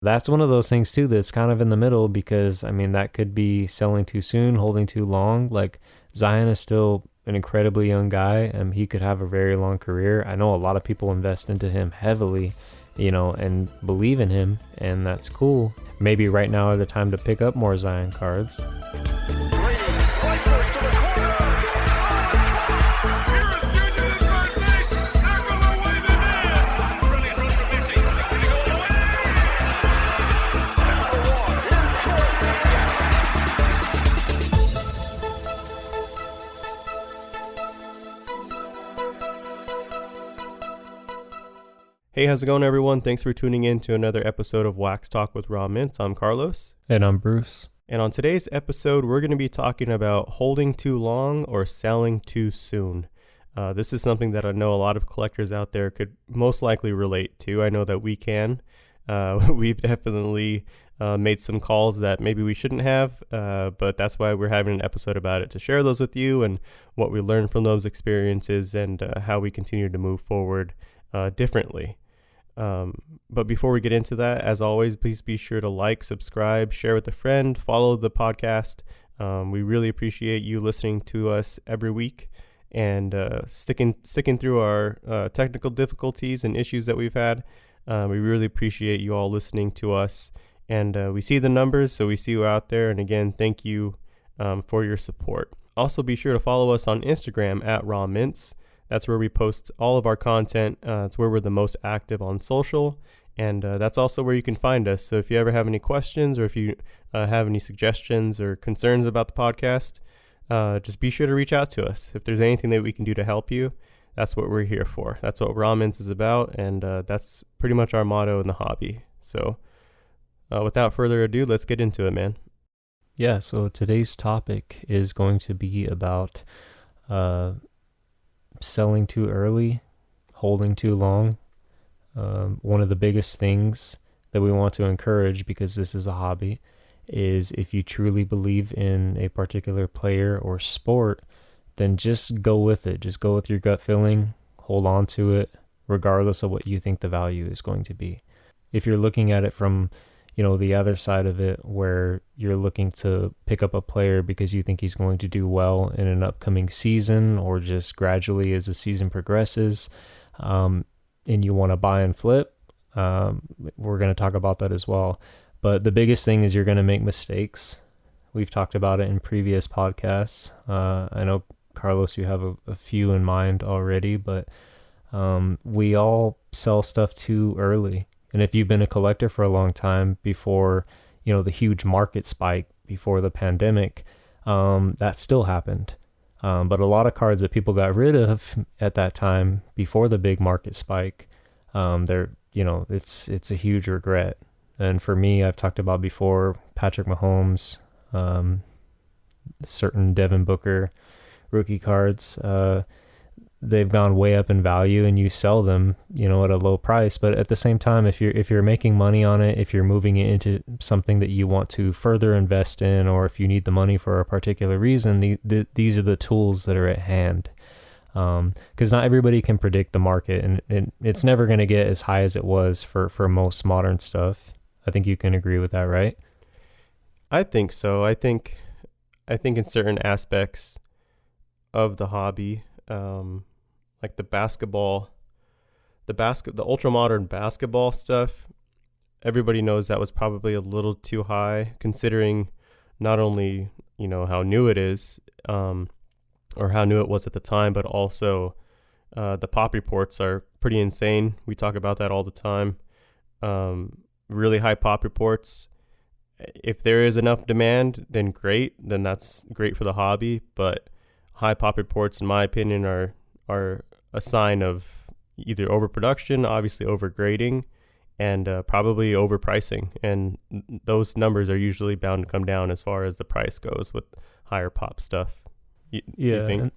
That's one of those things too that's kind of in the middle because I mean that could be selling too soon, holding too long. Like Zion is still an incredibly young guy and he could have a very long career. I know a lot of people invest into him heavily, and believe in him, and that's cool. Maybe right now is the time to pick up more Zion cards. Hey, how's it going, everyone? Thanks for tuning in to another episode of Wax Talk with Raw Mints. I'm Carlos. And I'm Bruce. And on today's episode, we're going to be talking about holding too long or selling too soon. This is something that I know a lot of collectors out there could most likely relate to. I know that we can. We've definitely made some calls that maybe we shouldn't have, but that's why we're having an episode about it, to share those with you and what we learned from those experiences and how we continue to move forward differently. But before we get into that, as always, please be sure to like, subscribe, share with a friend, follow the podcast. We really appreciate you listening to us every week and sticking through our technical difficulties and issues that we've had. We really appreciate you all listening to us, and we see the numbers, so we see you out there. And again, thank you for your support. Also, be sure to follow us on Instagram at Raw Mints. That's where we post all of our content. It's where we're the most active on social. And that's also where you can find us. So if you ever have any questions or if you have any suggestions or concerns about the podcast, just be sure to reach out to us. If there's anything that we can do to help you, that's what we're here for. That's what Raw Mints is about. And that's pretty much our motto in the hobby. So without further ado, let's get into it, man. Yeah, so today's topic is going to be about selling too early, holding too long. One of the biggest things that we want to encourage, because this is a hobby, is if you truly believe in a particular player or sport, then just go with it. Just go with your gut feeling, hold on to it, regardless of what you think the value is going to be. If you're looking at it from the other side of it, where you're looking to pick up a player because you think he's going to do well in an upcoming season or just gradually as the season progresses, and you want to buy and flip, we're going to talk about that as well. But the biggest thing is you're going to make mistakes. We've talked about it in previous podcasts. I know, Carlos, you have a few in mind already, but we all sell stuff too early. And if you've been a collector for a long time, before, the huge market spike before the pandemic, that still happened. But a lot of cards that people got rid of at that time before the big market spike, it's a huge regret. And for me, I've talked about before, Patrick Mahomes, certain Devin Booker rookie cards, they've gone way up in value, and you sell them, at a low price. But at the same time, if you're making money on it, if you're moving it into something that you want to further invest in, or if you need the money for a particular reason, these are the tools that are at hand. Because not everybody can predict the market, and it's never going to get as high as it was for most modern stuff. I think you can agree with that, right? I think so. I think in certain aspects of the hobby, like the ultra modern basketball stuff, everybody knows that was probably a little too high, considering not only how new it is, or how new it was at the time, but also the pop reports are pretty insane. We talk about that all the time. Really high pop reports. If there is enough demand, then great. Then that's great for the hobby. But high pop reports, in my opinion, are a sign of either overproduction, obviously overgrading, and probably overpricing. And those numbers are usually bound to come down as far as the price goes with higher pop stuff. You think?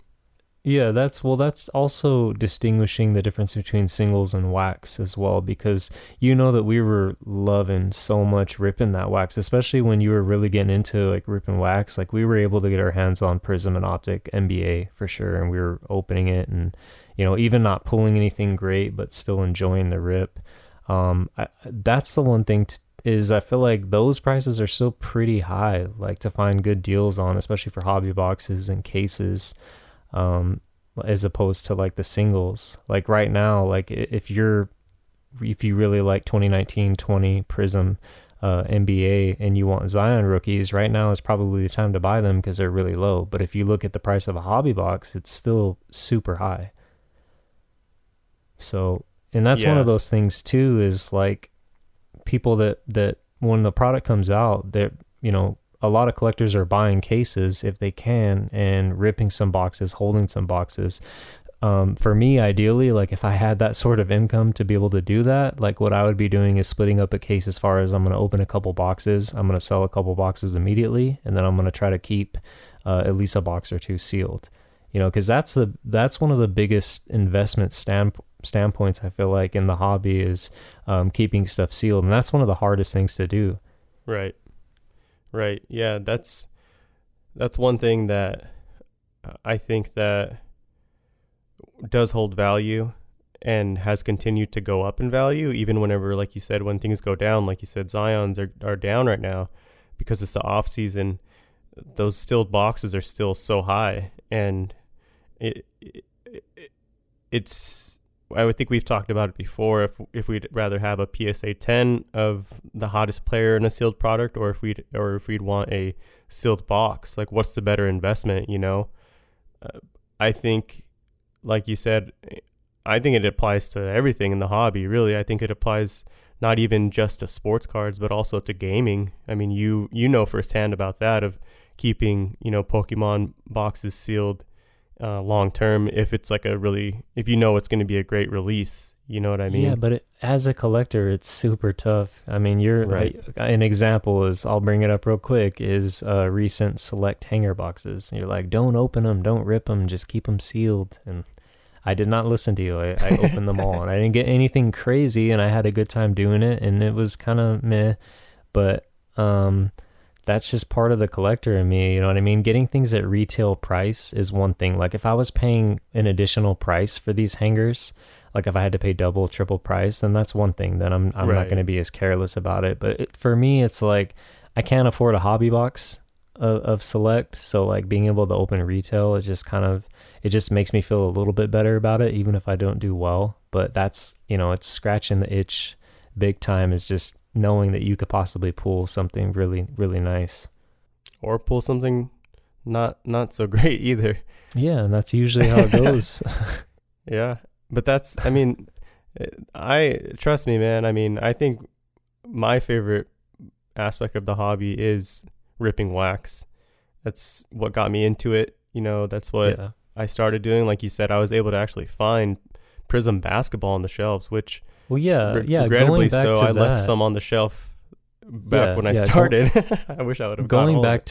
Yeah, that's also distinguishing the difference between singles and wax as well, because that we were loving so much ripping that wax, especially when you were really getting into like ripping wax. Like we were able to get our hands on Prism and Optic NBA for sure, and we were opening it and even not pulling anything great, but still enjoying the rip. That's the one thing is I feel like those prices are still pretty high, like to find good deals on, especially for hobby boxes and cases, um, as opposed to like the singles. Like right now, like if you really like 2019-20 Prism NBA and you want Zion rookies, right now is probably the time to buy them because they're really low. But if you look at the price of a hobby box, it's still super high. So, and that's one of Yeah. those things too, is like people that when the product comes out, that a lot of collectors are buying cases if they can and ripping some boxes, holding some boxes. For me, ideally, like if I had that sort of income to be able to do that, like what I would be doing is splitting up a case as far as I'm going to open a couple boxes, I'm going to sell a couple boxes immediately, and then I'm going to try to keep at least a box or two sealed. Because that's one of the biggest investment standpoints I feel like in the hobby is keeping stuff sealed, and that's one of the hardest things to do. Right. Right. Yeah, that's one thing that I think that does hold value and has continued to go up in value even whenever, like you said, when things go down. Like you said, Zions are down right now because it's the off season. Those sealed boxes are still so high, and it's I would think we've talked about it before, if we'd rather have a PSA 10 of the hottest player in a sealed product, or if we'd want a sealed box. Like, what's the better investment? I think, like you said, I think it applies to everything in the hobby. Really, I think it applies not even just to sports cards, but also to gaming. I mean, you know firsthand about that, of keeping Pokemon boxes sealed long term, if it's like if it's going to be a great release. You know what I Yeah, mean? but as a collector, it's super tough. I mean, Right. an example is, I'll bring it up real quick, is recent select hanger boxes. You're like, don't open them, don't rip them, just keep them sealed. And I did not listen to you. I opened them all, and I didn't get anything crazy, and I had a good time doing it, and it was kind of meh. But that's just part of the collector in me. You know what I mean? Getting things at retail price is one thing. Like if I was paying an additional price for these hangers, like if I had to pay double, triple price, then that's one thing. Then I'm not going Right. to be as careless about it. But for me, it's like I can't afford a hobby box of select. So like being able to open retail is just it just makes me feel a little bit better about it, even if I don't do well. But that's, it's scratching the itch big time, is just knowing that you could possibly pull something really, really nice. Or pull something not so great either. Yeah, and that's usually how it goes. Yeah. But I mean, I trust me, man. I mean, I think my favorite aspect of the hobby is ripping wax. That's what got me into it. That's what Yeah. I started doing. Like you said, I was able to actually find Prism basketball on the shelves, which Well, yeah, yeah. regrettably Going back so, to I left that, some on the shelf back yeah, when I yeah. started. I wish I would have got Going all of back it.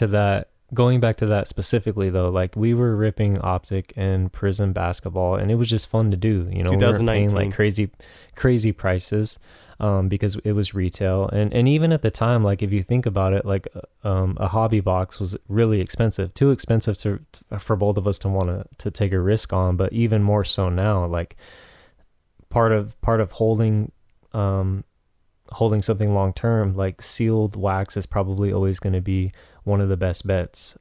to that, specifically though, like we were ripping Optic and Prism basketball, and it was just fun to do. We weren't paying like 2019. crazy prices, because it was retail, and even at the time, like if you think about it, like a hobby box was really expensive, too expensive for both of us to want to take a risk on, but even more so now, like part of holding something long term, like sealed wax is probably always going to be one of the best bets.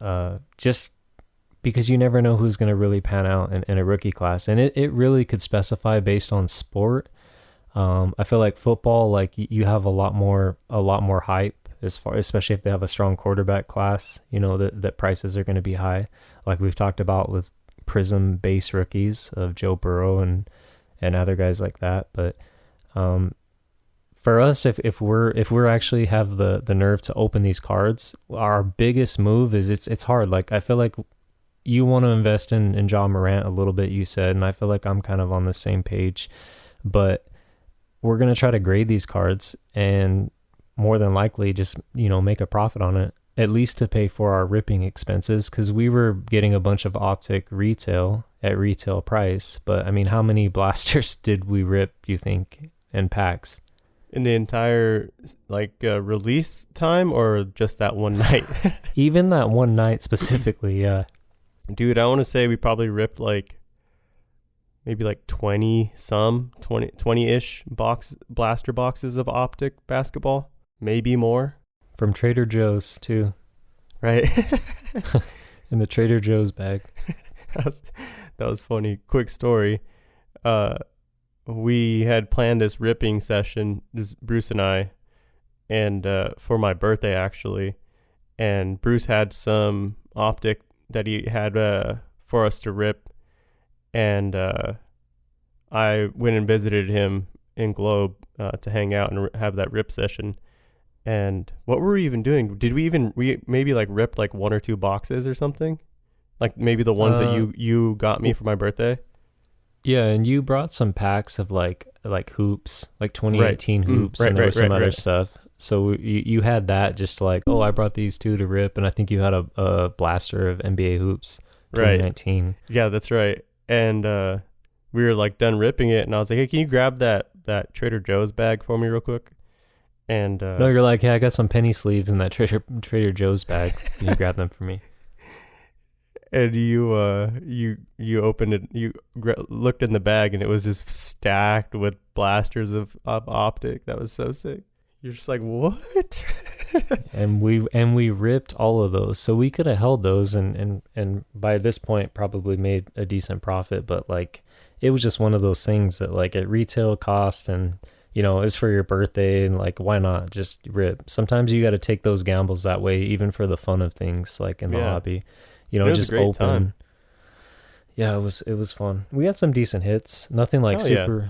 Just because you never know who's going to really pan out in a rookie class, and it really could specify based on sport. I feel like football, like you have a lot more hype, especially if they have a strong quarterback class. That prices are going to be high, like we've talked about with Prism base rookies of Joe Burrow and other guys like that. But for us, if we're actually have the nerve to open these cards, our biggest move is it's hard. Like I feel like you want to invest in John Morant a little bit, you said, and I feel like I'm kind of on the same page. But we're gonna try to grade these cards and more than likely just make a profit on it, at least to pay for our ripping expenses, because we were getting a bunch of Optic retail at retail price. But I mean, how many blasters did we rip, you think, in packs? In the entire release time, or just that one night? Even that one night specifically, yeah. Dude, I want to say we probably ripped maybe 20-ish blaster boxes of Optic basketball. maybe more. From Trader Joe's too, Right. in the Trader Joe's bag. that, was, that was funny. Quick story. Uh, we had planned this ripping session, just Bruce and I, and for my birthday actually. And Bruce had some optic that he had for us to rip, and I went and visited him in Globe to hang out and have that rip session. And what were we even doing? Did we maybe like rip like one or two boxes or something? Like maybe the ones that you got me for my birthday? Yeah, and you brought some packs of like hoops, like 2018 hoops, Right, and there was some right, other right. stuff. So you had that just like, oh, I brought these two to rip, and I think you had a blaster of NBA hoops, Right. 2019. Yeah, that's right. And we were like done ripping it, and I was like, "Hey, can you grab that Trader Joe's bag for me real quick?" And No, you're like, hey, I got some penny sleeves in that Trader Joe's bag. Can you grab them for me? and you opened it, looked in the bag, and it was just stacked with blasters of optic. That was so sick. You're just like, what? And we ripped all of those, so we could have held those and by this point probably made a decent profit. But like, it was just one of those things that like at retail cost, and it's for your birthday, and like, why not just rip? Sometimes you got to take those gambles that way, even for the fun of things, like in the Yeah, hobby. it was a Just great time. open. Yeah, it was fun. We had some decent hits, nothing like Hell yeah.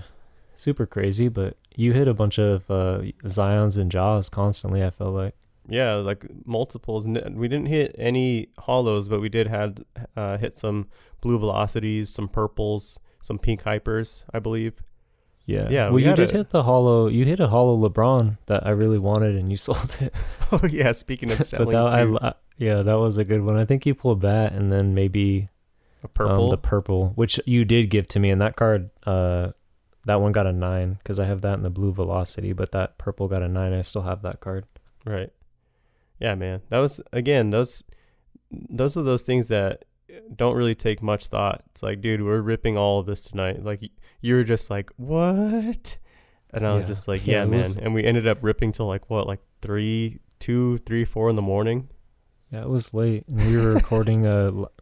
super crazy, but you hit a bunch of Zions and Jaws constantly, I felt like. Yeah, like multiples. We didn't hit any hollows, but we did had hit some blue velocities, some purples, some pink hypers, I believe. Yeah. Yeah, Well, we you had did a. hit you hit a hollow LeBron that I really wanted, and you sold it. Oh yeah, speaking of But selling too, yeah, that was a good one. I think you pulled that, and then maybe a the purple. purple, which you did give to me, and that card that one got a 9 because I have that in the blue velocity, but that purple got a 9. I still have that card. Right. Yeah, man. That was again those are those things that don't really take much thought. It's like, dude, we're ripping all of this tonight. Like you were just like, what? And I was Yeah. just like, Yeah, yeah, it man. was. And we ended up ripping till like what, like 4 in the morning. Yeah, it was late, and we were recording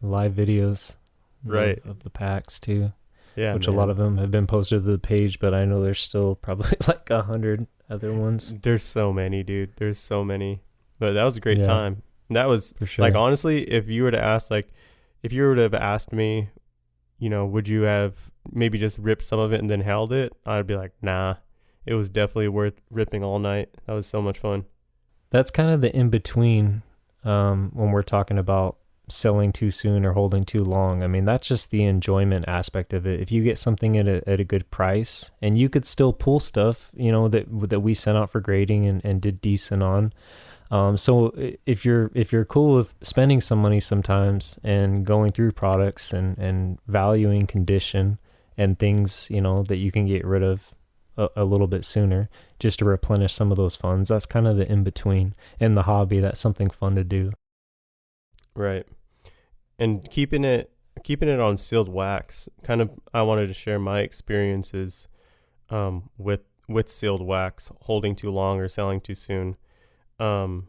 live videos Right. of the packs too, Yeah, which a lot man. of them have been posted to the page, but I know there's still probably like 100 other ones. There's so many, dude. There's so many. But that was a great Yeah, time. And that was for like, sure. honestly, if you were to have asked me, would you have maybe just ripped some of it and then held it? I'd be like, nah. It was definitely worth ripping all night. That was so much fun. That's kind of the in between when we're talking about selling too soon or holding too long. I mean, that's just the enjoyment aspect of it. If you get something at a good price, and you could still pull stuff, that we sent out for grading and did decent on. So if you're cool with spending some money sometimes and going through products and valuing condition and things, that you can get rid of a little bit sooner just to replenish some of those funds, that's kind of the in between in the hobby. That's something fun to do. Right. And keeping it on sealed wax. Kind of I wanted to share my experiences with sealed wax, holding too long or selling too soon. Um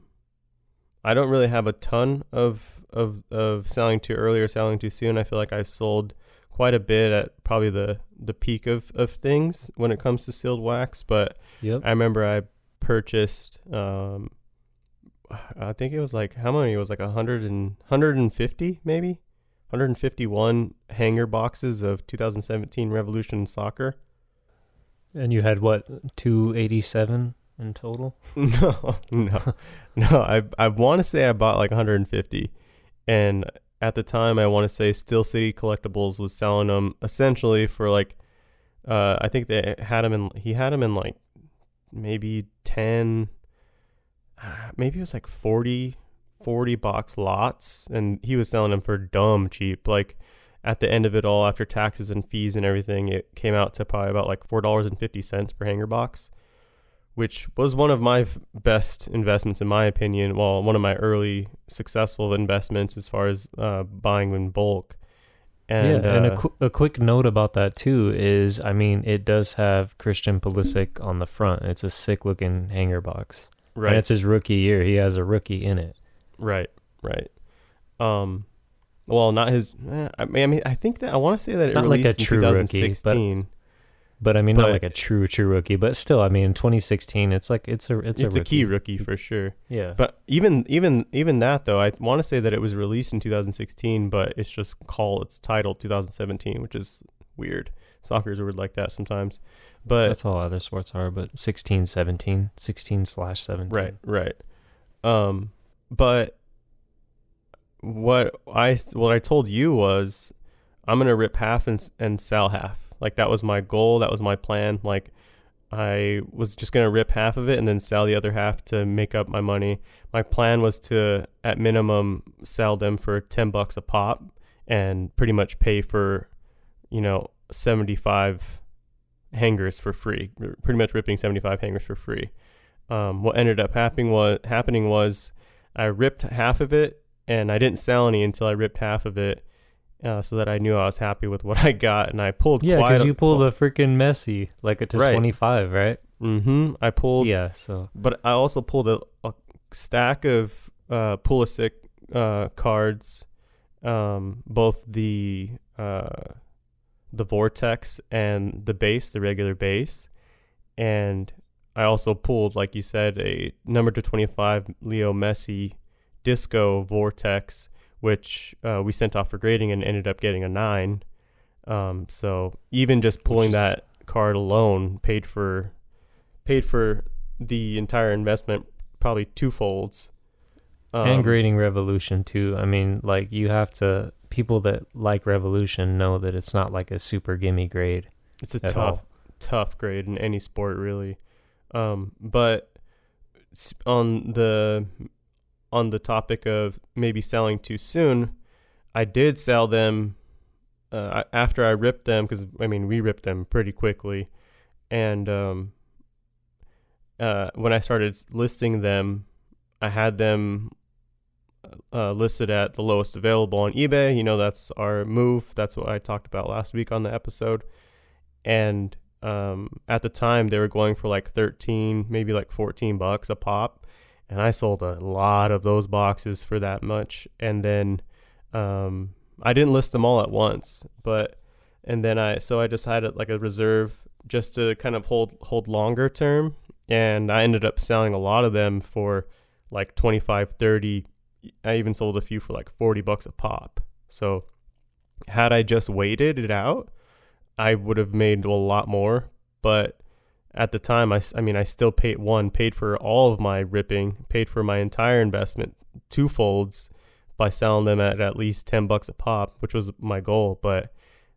I don't really have a ton of selling too early or selling too soon. I feel like I sold quite a bit at probably the peak of things when it comes to sealed wax. But Yep. I remember I purchased I think it was like how many? It was like 150 maybe 151 hanger boxes of 2017 Revolution Soccer. And you had what, 287 in total? No, no, no. I want to say I bought like 150, and at the time I want to say Steel City Collectibles was selling them essentially for like, I think he had them in like maybe 10, maybe it was like 40 box lots, and he was selling them for dumb cheap. Like at the end of it all, after taxes and fees and everything, it came out to probably about like $4.50 per hanger box, which was one of my best investments in my opinion. Well, one of my early successful investments as far as buying in bulk. Yeah, And and a quick note about that too is, I mean, it does have Christian Pulisic on the front. It's a sick looking hanger box. and Right. it's his rookie year. He has a rookie in it. Right. Right. Um. Well, not his. I mean, I think that I want to say that it Not like a released in true rookie, 2016, but I mean not but like a true rookie, but still, I mean in 2016, it's like it's a it's a key rookie. rookie for sure. Yeah. But even that though, I want to say that it was released in 2016, but it's titled 2017, which is weird. Soccer's weird like that sometimes. But That's all other sports are, but 16, 17, 16/17. right, right. Um, but what I told you was I'm gonna rip half and sell half. Like that was my goal. That was my plan. Like I was just gonna rip half of it and then sell the other half to make up my money. My plan was to, at minimum, sell them for $10 a pop and pretty much pay for, 75 hangers for free. Pretty much ripping 75 hangers for free. What ended up happening was I ripped half of it and I didn't sell any until I ripped half of it. So that I knew I was happy with what I got, and I pulled Yeah, quite because a you pulled a freaking Messi like to right. 25, right? I pulled, Yeah, so but I also pulled a stack of Pulisic cards, both the Vortex and the base, the regular base, and I also pulled, like you said, a number to 25 Leo Messi Disco Vortex, which we sent off for grading and ended up getting a 9. So even just pulling that card alone paid for the entire investment probably twofolds. and grading Revolution too. I mean, like you have to. People that like Revolution know that it's not like a super gimme grade. It's a at all. tough grade in any sport, really. But on the topic of maybe selling too soon, I did sell them after I ripped them, because I mean we ripped them pretty quickly, and when I started listing them, I had them listed at the lowest available on eBay. That's our move. That's what I talked about last week on the episode. And at the time, they were going for like 13, maybe like $14 a pop. And I sold a lot of those boxes for that much. And then I didn't list them all at once, and then I just had it like a reserve just to kind of hold longer term. And I ended up selling a lot of them for like 25, 30. I even sold a few for like $40 a pop. So had I just waited it out, I would have made a lot more. But at the time, I still paid for all of my ripping, paid for my entire investment twofolds by selling them at least $10 a pop, which was my goal. But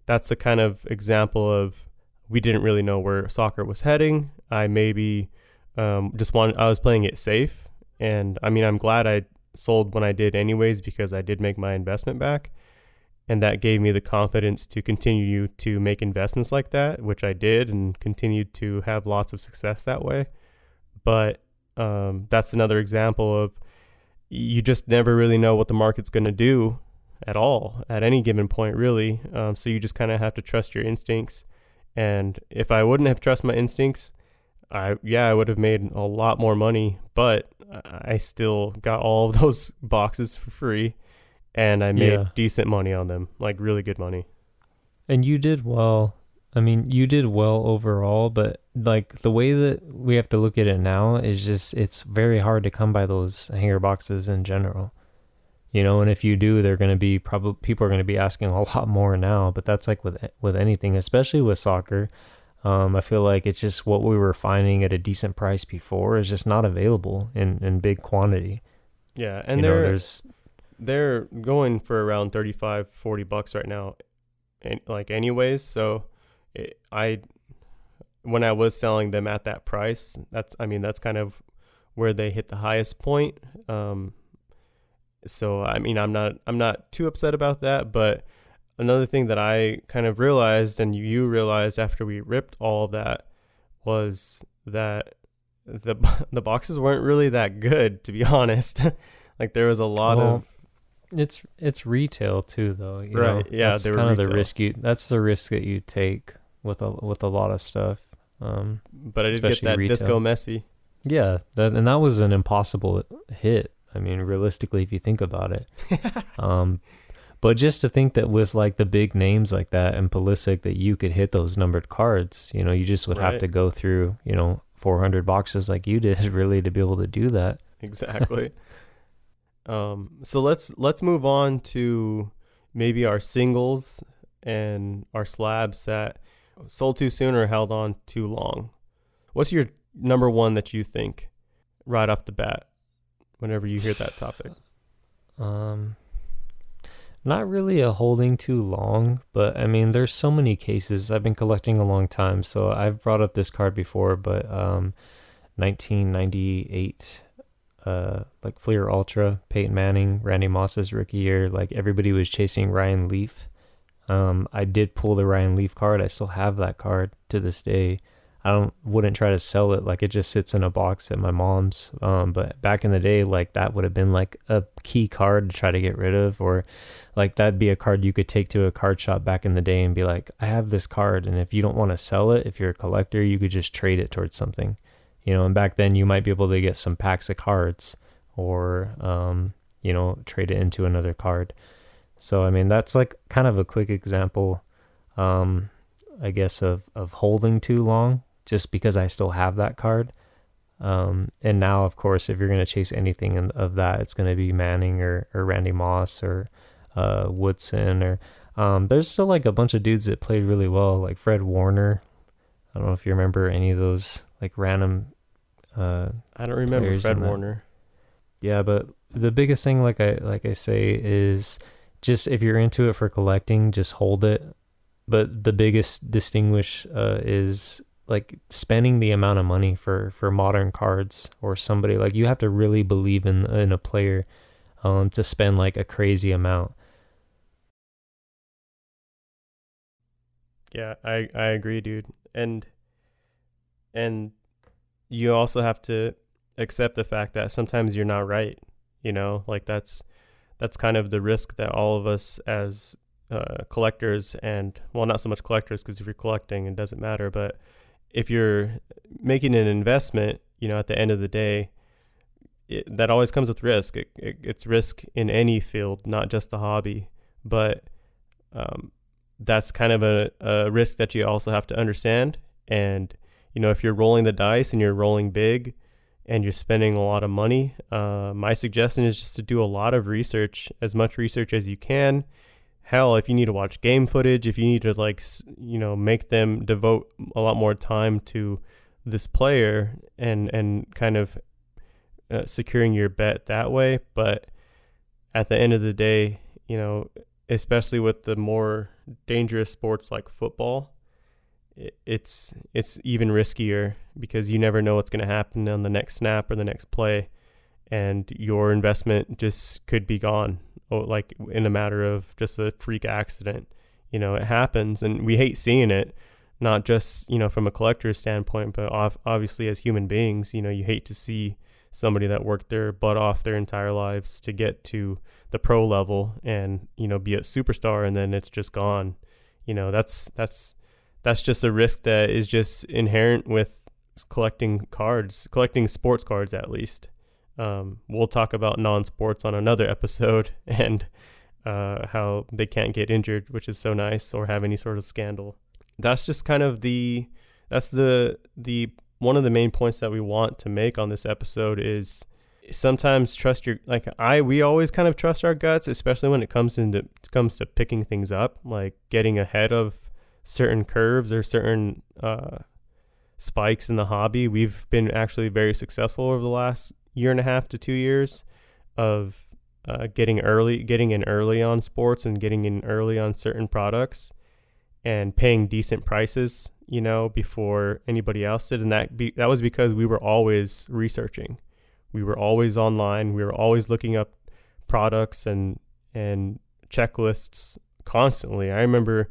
that's a kind of example of we didn't really know where soccer was heading. I maybe I was playing it safe. And I mean, I'm glad I sold when I did anyways, because I did make my investment back, and that gave me the confidence to continue to make investments like that, which I did, and continued to have lots of success that way. But that's another example of you just never really know what the market's going to do at all at any given point, really. So you just kind of have to trust your instincts. And if I wouldn't have trusted my instincts, I would have made a lot more money, but I still got all of those boxes for free, and I made decent money on them, like really good money. And you did well. I mean, you did well overall, but like the way that we have to look at it now is just it's very hard to come by those hanger boxes in general. And if you do, they're going to be people are going to be asking a lot more now, but that's like with anything, especially with soccer. I feel like it's just what we were finding at a decent price before is just not available in big quantity. Yeah, and they're going for around $35-$40 right now, like anyways. So when I was selling them at that price, that's kind of where they hit the highest point. So I mean, I'm not too upset about that, but another thing that I kind of realized, and you realized after we ripped all of that, was that the boxes weren't really that good, to be honest. Like there was a lot of it's retail too, though. Right? Yeah, that's kind of the risk that's the risk that you take with a lot of stuff. But I did get that retail. Disco Messi. Yeah, that was an impossible hit. I mean, realistically, if you think about it. Um, but just to think that with like the big names like that and Pulisic, that you could hit those numbered cards, you just would have Right. to go through, 400 boxes like you did really to be able to do that. Exactly. So let's move on to maybe our singles and our slabs that sold too soon or held on too long. What's your number one that you think right off the bat whenever you hear that topic? Um, Not really a holding too long, but I mean, there's so many cases. I've been collecting a long time, so I've brought up this card before, but 1998, like Fleer Ultra, Peyton Manning, Randy Moss's rookie year, like everybody was chasing Ryan Leaf. I did pull the Ryan Leaf card. I still have that card to this day. I don't wouldn't try to sell it. Like it just sits in a box at my mom's. But back in the day, like that would have been like a key card to try to get rid of, or like that'd be a card you could take to a card shop back in the day and be like, I have this card, and if you don't want to sell it, if you're a collector, you could just trade it towards something. And back then you might be able to get some packs of cards, or trade it into another card. So I mean that's like kind of a quick example, I guess of holding too long just because I still have that card. And now of course if you're gonna chase anything of that, it's gonna be Manning or Randy Moss or Woodson or there's still like a bunch of dudes that played really well, like Fred Warner. I don't know if you remember any of those like random uh I don't remember players Fred in that. Warner. Yeah, but the biggest thing, like I say, is just if you're into it for collecting, just hold it. But the biggest distinguish is like spending the amount of money for modern cards or somebody like you have to really believe in a player to spend like a crazy amount. Yeah, I agree, dude. And you also have to accept the fact that sometimes you're not right. Like that's kind of the risk that all of us as collectors, and well, not so much collectors because if you're collecting it doesn't matter, but if you're making an investment, at the end of the day, that always comes with risk. It's risk in any field, not just the hobby, but um, that's kind of a risk that you also have to understand. And if you're rolling the dice and you're rolling big and you're spending a lot of money, my suggestion is just to do a lot of research, as much research as you can. Hell, if you need to watch game footage, if you need to make them devote a lot more time to this player and kind of securing your bet that way. But at the end of the day, especially with the more dangerous sports like football, it's even riskier because you never know what's going to happen on the next snap or the next play, and your investment just could be gone, like in a matter of just a freak accident. It happens, and we hate seeing it. Not just from a collector's standpoint, but obviously as human beings, you hate to see somebody that worked their butt off their entire lives to get to the pro level and be a superstar, and then it's just gone. That's just a risk that is just inherent with collecting sports cards at least. We'll talk about non-sports on another episode and how they can't get injured, which is so nice, or have any sort of scandal. That's just kind of that's the one of the main points that we want to make on this episode is sometimes trust your we always kind of trust our guts, especially when it comes to picking things up, like getting ahead of certain curves or certain spikes in the hobby. We've been actually very successful over the last year and a half to 2 years of getting in early on sports and getting in early on certain products and paying decent prices, before anybody else did. And that was because we were always researching. We were always online. We were always looking up products and checklists constantly. I remember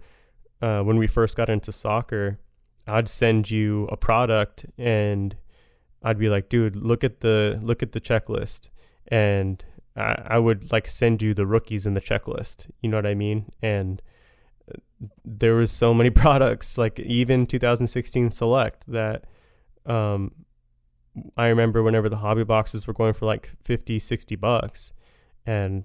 when we first got into soccer, I'd send you a product and I'd be like, dude, look at the checklist. And I would send you the rookies in the checklist. You know what I mean? And there was so many products, like even 2016 Select, that I remember whenever the hobby boxes were going for like 50, $60, and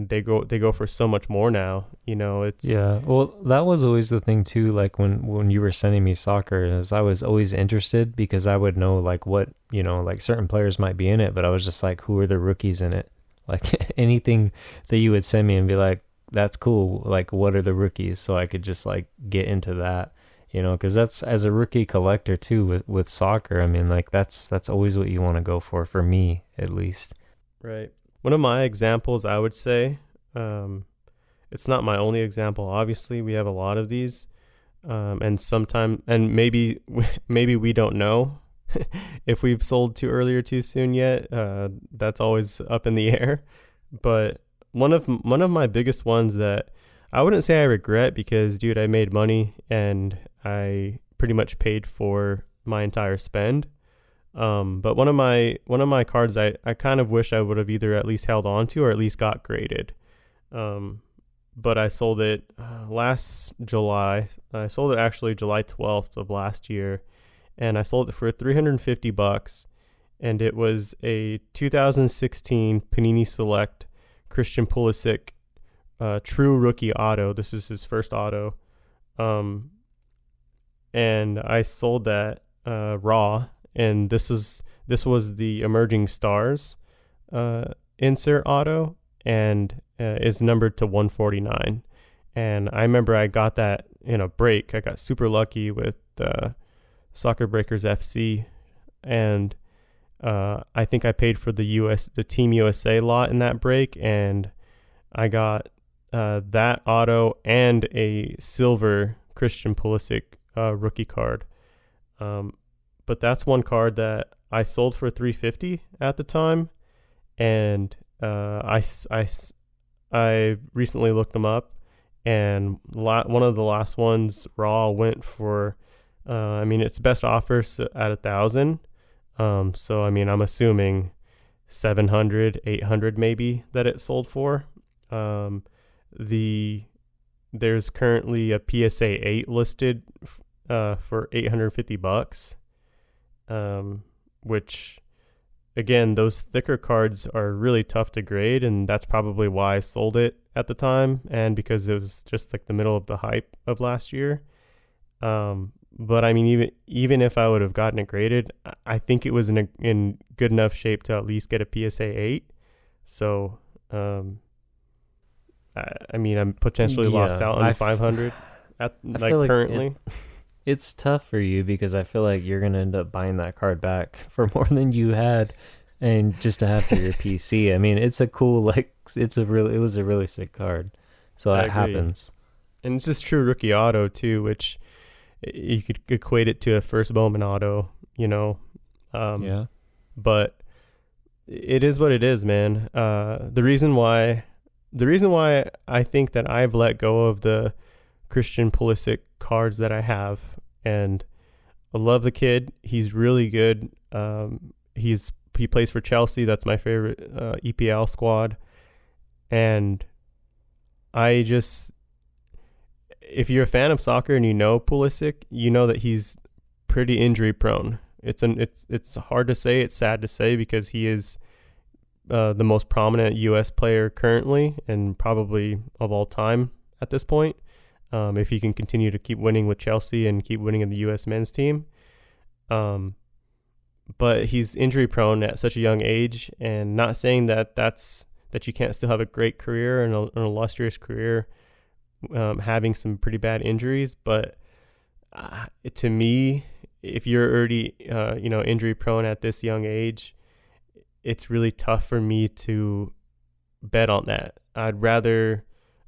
they go for so much more now. It's Yeah, well, that was always the thing too. Like when you were sending me soccer, is I was always interested because I would know like what like certain players might be in it, but I was just like, who are the rookies in it? Like anything that you would send me and be like, that's cool. Like, what are the rookies? So I could just like get into that, because that's as a rookie collector too with soccer. I mean, like that's always what you want to go for me at least. right. One of my examples, I would say, um, it's not my only example. Obviously, we have a lot of these, and maybe maybe we don't know if we've sold too early or too soon yet. That's always up in the air. But one of my biggest ones that I wouldn't say I regret, because dude, I made money and I pretty much paid for my entire spend. But one of my cards, I kind of wish I would have either at least held on to or at least got graded. Um, but I sold it last July. I sold it actually July 12th of last year, and I sold it for $350, and it was a 2016 Panini Select Christian Pulisic true rookie auto. This is his first auto, um, and I sold that raw. And this was the Emerging Stars insert auto, and it's numbered to 149. And I remember I got that in a break. I got super lucky with Soccer Breakers FC, and I think I paid for the Team USA lot in that break, and I got that auto and a silver Christian Pulisic rookie card. But that's one card that I sold for 350 at the time, and I recently looked them up, and one of the last ones raw went for I mean, it's best offer at 1,000. So I mean, I'm assuming 700, 800 maybe that it sold for. Um, the There's currently a PSA 8 listed for $850. Which, again, those thicker cards are really tough to grade, and that's probably why I sold it at the time, and because it was just like the middle of the hype of last year. But I mean, even if I would have gotten it graded, I think it was in good enough shape to at least get a PSA 8. So, I mean, I'm potentially lost Yeah, out on the 500 at I like feel like currently. it's tough for you because I feel like you're gonna end up buying that card back for more than you had, and just to have for your PC. I mean, it's a cool it was a really sick card, so I that agree. happens. And it's just true rookie auto too, which you could equate it to a first Bowman auto. Um, Yeah, but it is what it is, man. The reason why I think that I've let go of the Christian Pulisic cards that I have, and I love the kid. He's really good. He plays for Chelsea. That's my favorite EPL squad. And I just, if you're a fan of soccer and you know Pulisic, you know that he's pretty injury prone. It's hard to say. It's sad to say, because he is the most prominent U.S. player currently, and probably of all time at this point. If he can continue to keep winning with Chelsea and keep winning in the U.S. men's team. But he's injury prone at such a young age, and not saying that you can't still have a great career and an illustrious career, having some pretty bad injuries. But to me, if you're already injury prone at this young age, it's really tough for me to bet on that. I'd rather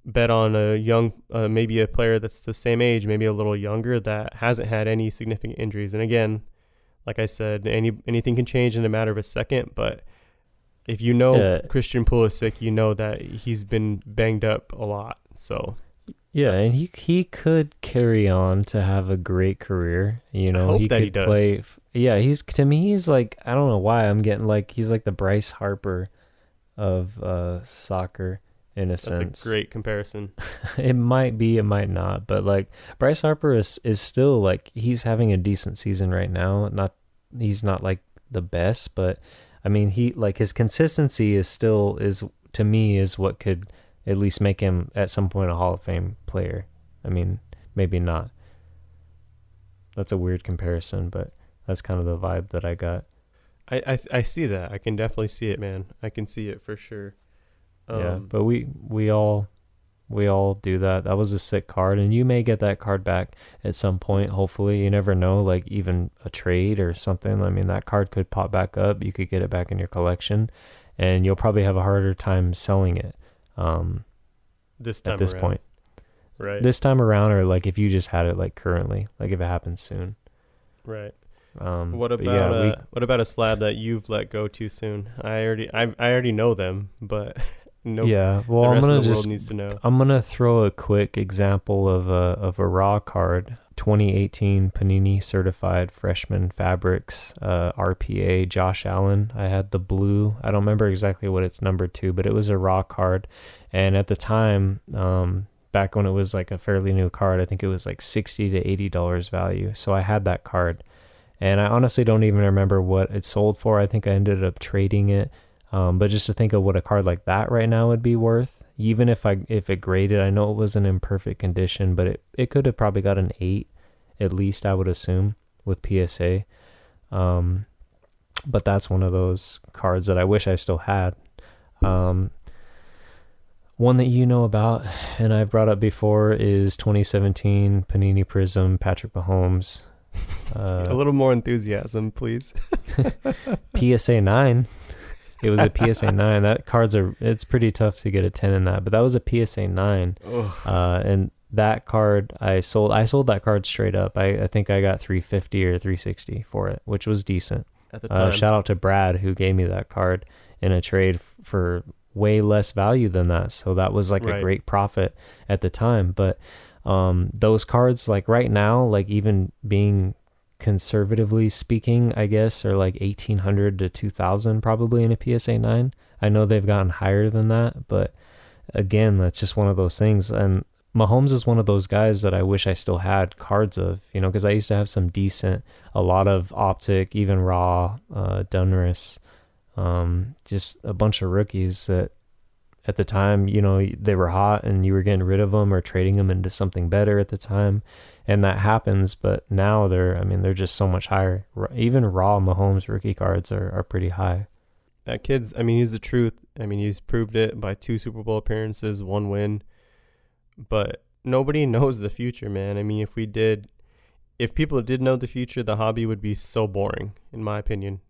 bet on a young, maybe a player that's the same age, maybe a little younger, that hasn't had any significant injuries. And again, like I said, anything can change in a matter of a second. But if you know yeah, Christian Pulisic, you know that he's been banged up a lot. So yeah, and he could carry on to have a great career. I hope He that he could does. play. Yeah, he's like, I don't know why I'm getting like he's like the Bryce Harper of soccer in a That's a sense. great comparison. It might be, it might not, but like Bryce Harper is still like he's having a decent season right now. Not He's not like the best, but I mean, he like his consistency is still is to me is what could at least make him at some point a Hall of Fame player. I mean, maybe not. That's a weird comparison, but that's kind of the vibe that I got. I see that. I can definitely see it, man. I can see it for sure. Yeah, Um, but we all do that. That was a sick card, and you may get that card back at some point. Hopefully, you never know. Like even a trade or something. I mean, that card could pop back up. You could get it back in your collection, and you'll probably have a harder time selling it. Um, this at time this around, point, right? this time around, or like if you just had it like currently, like if it happens soon. Right. But yeah, we What about a slab that you've let go too soon? I already know them, but nope. yeah. Well, The rest of the world needs to know. I'm gonna throw a quick example of a raw card. 2018 Panini Certified Freshman Fabrics RPA Josh Allen. I had the blue. I don't remember exactly what it's numbered to, but it was a raw card. And at the time, back when it was like a fairly new card, I think it was like $60 to $80 value. So I had that card. And I honestly don't even remember what it sold for. I think I ended up trading it. But just to think of what a card like that right now would be worth, even if it graded, I know it was in imperfect condition, but it could have probably got an 8 at least, I would assume, with PSA. But that's one of those cards that I wish I still had. One that you know about and I've brought up before is 2017 Panini Prism Patrick Mahomes. A little more enthusiasm, please. PSA 9. It was a PSA 9. That it's pretty tough to get a 10 in that, but that was a PSA 9. And that card I sold that card straight up. I think I got 350 or 360 for it, which was decent. At the time. Shout out to Brad who gave me that card in a trade for way less value than that. So that was like Right. a great profit at the time. But those cards, like right now, like even being conservatively speaking, I guess, are like 1,800 to 2,000 probably in a PSA 9. I know they've gotten higher than that, but again, that's just one of those things. And Mahomes is one of those guys that I wish I still had cards of, because I used to have some decent, a lot of optic, even raw, Dunris, just a bunch of rookies that at the time, they were hot and you were getting rid of them or trading them into something better at the time. And that happens, but now they're just so much higher. Even raw Mahomes rookie cards are pretty high. That kid's, he's the truth. He's proved it by 2 Super Bowl appearances, 1 win. But nobody knows the future, man. If people did know the future, the hobby would be so boring, in my opinion.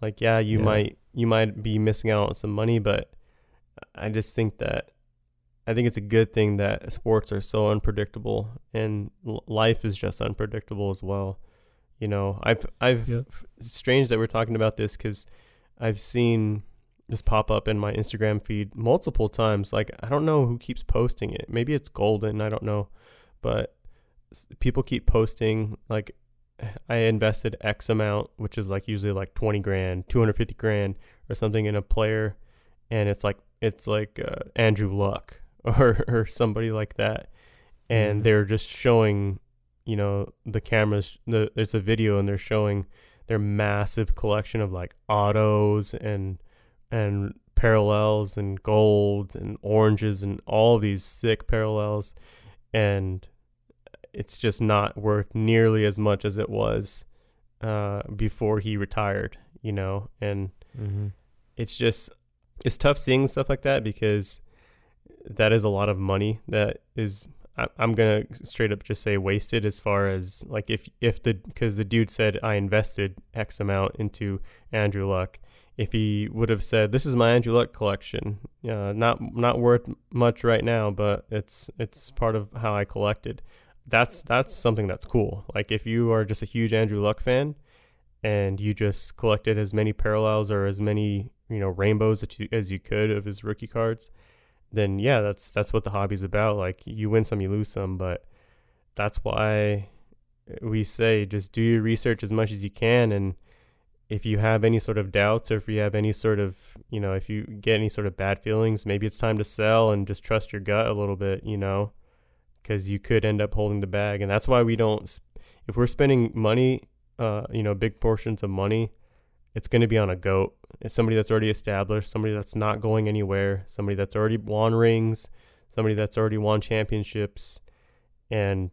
Like, yeah, you might be missing out on some money, but I just think it's a good thing that sports are so unpredictable, and life is just unpredictable as well. It's strange that we're talking about this because I've seen this pop up in my Instagram feed multiple times. Like, I don't know who keeps posting it. Maybe it's Golden. I don't know. But people keep posting, like, I invested X amount, which is like usually like 20 grand, 250 grand or something in a player. And it's like Andrew Luck or somebody like that. And they're just showing, the cameras, there's a video and they're showing their massive collection of like autos and parallels and golds and oranges and all these sick parallels, and it's just not worth nearly as much as it was before he retired, and it's tough seeing stuff like that because that is a lot of money that is, I'm gonna straight up just say, wasted, as far as like because the dude said I invested X amount into Andrew Luck. If he would have said, this is my Andrew Luck collection, not worth much right now, but it's part of how I collected. That's something that's cool. Like, if you are just a huge Andrew Luck fan and you just collected as many parallels or as many rainbows as you could of his rookie cards, then yeah, that's what the hobby's about. Like, you win some, you lose some, but that's why we say just do your research as much as you can. And if you have any sort of doubts, or if you have any sort of, if you get any sort of bad feelings, maybe it's time to sell and just trust your gut a little bit, because you could end up holding the bag. And that's why we don't, if we're spending money, big portions of money it's going to be on a GOAT. It's somebody that's already established, somebody that's not going anywhere, somebody that's already won rings, somebody that's already won championships. And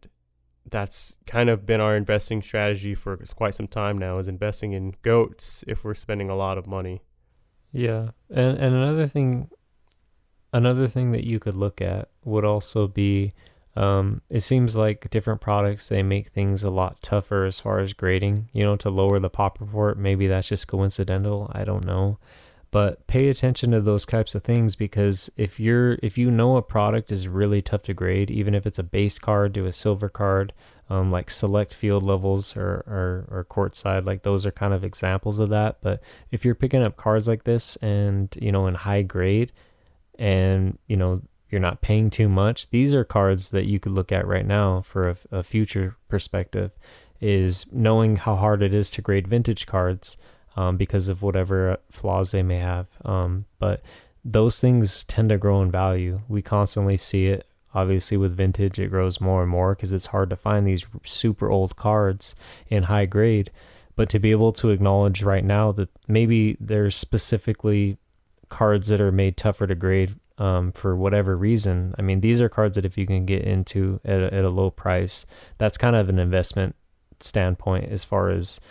that's kind of been our investing strategy for quite some time now, is investing in GOATs if we're spending a lot of money. Yeah. And another thing that you could look at would also be it seems like different products, they make things a lot tougher as far as grading, to lower the pop report. Maybe that's just coincidental. I don't know. But pay attention to those types of things, because if you know a product is really tough to grade, even if it's a base card to a silver card, like select field levels or court side, like those are kind of examples of that. But if you're picking up cards like this and in high grade, and you're not paying too much, these are cards that you could look at right now for a future perspective, is knowing how hard it is to grade vintage cards, because of whatever flaws they may have. But those things tend to grow in value. We constantly see it. Obviously, with vintage, it grows more and more because it's hard to find these super old cards in high grade. But to be able to acknowledge right now that maybe there's specifically cards that are made tougher to grade, for whatever reason. I mean, these are cards that if you can get into at a low price, that's kind of an investment standpoint as far as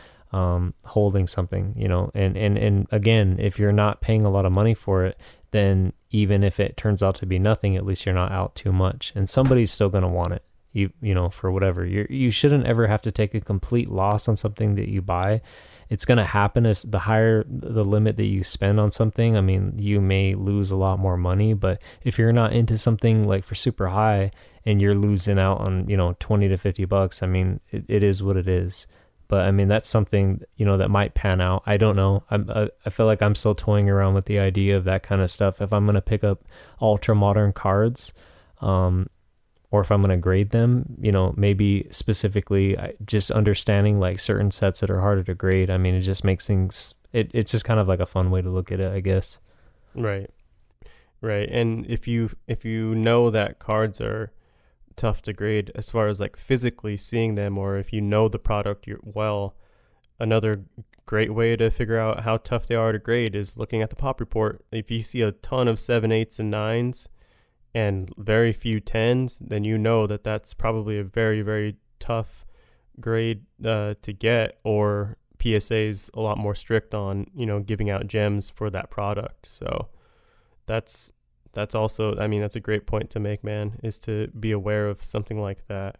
holding something, and again, if you're not paying a lot of money for it, then even if it turns out to be nothing, at least you're not out too much, and somebody's still going to want it. For whatever, you shouldn't ever have to take a complete loss on something that you buy. It's going to happen. As the higher the limit that you spend on something, I mean, you may lose a lot more money. But if you're not into something like for super high and you're losing out on 20 to $50, I mean, it is what it is. But I mean, that's something that might pan out. I don't know. I feel like I'm still toying around with the idea of that kind of stuff. If I'm going to pick up ultra modern cards, or if I'm going to grade them, maybe specifically just understanding like certain sets that are harder to grade. I mean, it just makes things, it's just kind of like a fun way to look at it, I guess. Right. Right. And if you know that cards are tough to grade as far as like physically seeing them, or if you know the product another great way to figure out how tough they are to grade is looking at the pop report. If you see a ton of 7, 8s, and 9s and very few 10s, then that's probably a very, very tough grade to get, or PSA's a lot more strict on giving out gems for that product. So that's also, I mean, that's a great point to make, man, is to be aware of something like that.